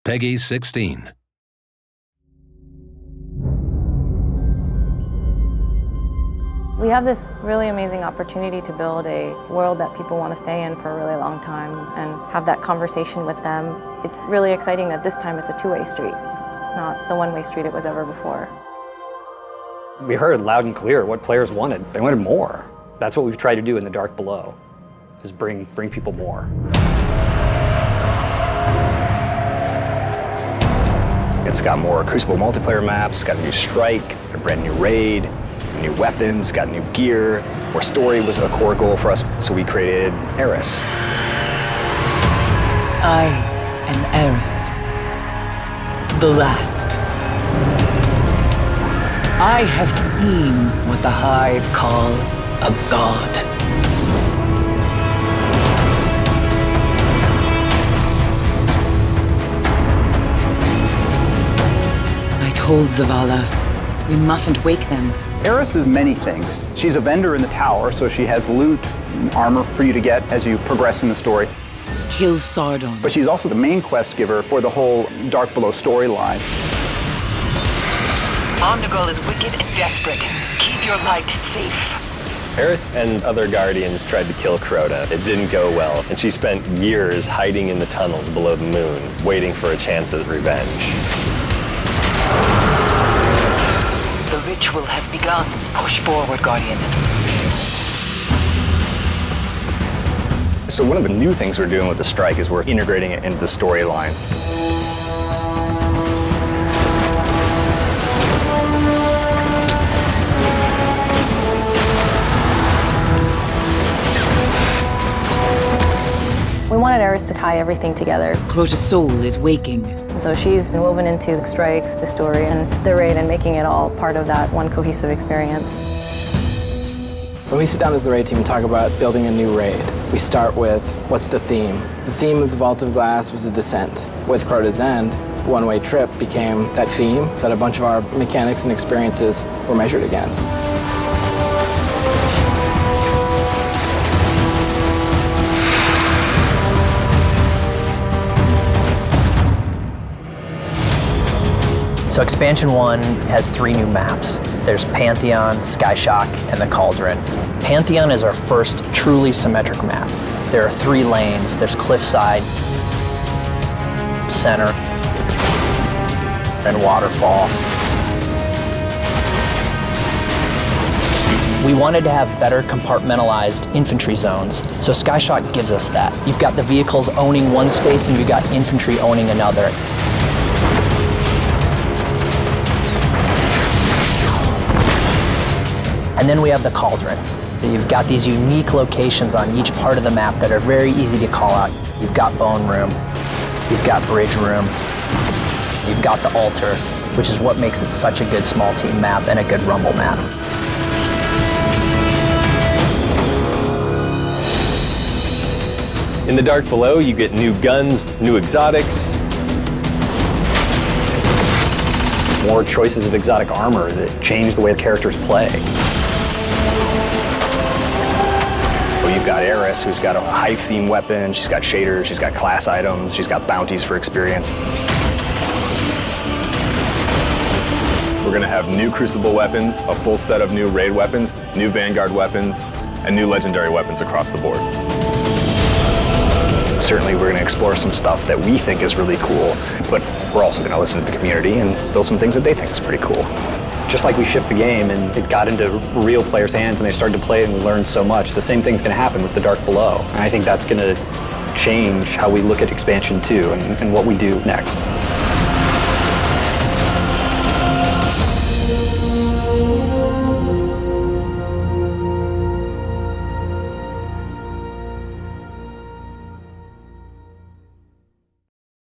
Peggy 16. We have this really amazing opportunity to build a world that people want to stay in for a really long time and have that conversation with them. It's really exciting that this time it's a two-way street. It's not the one-way street it was ever before. We heard loud and clear what players wanted. They wanted more. That's what we've tried to do in The Dark Below, is bring people more. It's got more Crucible multiplayer maps, it's got a new strike, a brand new raid, new weapons, got new gear. More story was a core goal for us, so we created Eris. I am Eris, the last. I have seen what the Hive call a god. I told Zavala, we mustn't wake them. Eris is many things. She's a vendor in the tower, so she has loot and armor for you to get as you progress in the story. Kill Sardon. But she's also the main quest giver for the whole Dark Below storyline. Omnigul is wicked and desperate. Keep your light safe. Eris and other Guardians tried to kill Crota. It didn't go well, and she spent years hiding in the tunnels below the moon, waiting for a chance at revenge. The ritual has begun. Push forward, Guardian. So one of the new things we're doing with the strike is we're integrating it into the storyline. We wanted Eris to tie everything together. Crota's soul is waking. And so she's woven into the strikes, the story, and the raid, and making it all part of that one cohesive experience. When we sit down as the raid team and talk about building a new raid, we start with, what's the theme? The theme of the Vault of Glass was a descent. With Crota's End, one-way trip became that theme that a bunch of our mechanics and experiences were measured against. So Expansion 1 has 3 new maps. There's Pantheon, Skyshock, and the Cauldron. Pantheon is our first truly symmetric map. There are 3 lanes. There's Cliffside, Center, and Waterfall. We wanted to have better compartmentalized infantry zones, so Skyshock gives us that. You've got the vehicles owning one space and you've got infantry owning another. And then we have the Cauldron. You've got these unique locations on each part of the map that are very easy to call out. You've got Bone Room, you've got Bridge Room, you've got the Altar, which is what makes it such a good small team map and a good Rumble map. In The Dark Below, you get new guns, new exotics. More choices of exotic armor that change the way the characters play. Well, you've got Eris, who's got a Hive-themed weapon, she's got shaders, she's got class items, she's got bounties for experience. We're gonna have new Crucible weapons, a full set of new raid weapons, new Vanguard weapons, and new legendary weapons across the board. Certainly we're going to explore some stuff that we think is really cool, but we're also going to listen to the community and build some things that they think is pretty cool. Just like we shipped the game and it got into real players' hands and they started to play and we learned so much, the same thing's going to happen with The Dark Below. And I think that's going to change how we look at Expansion 2 and what we do next.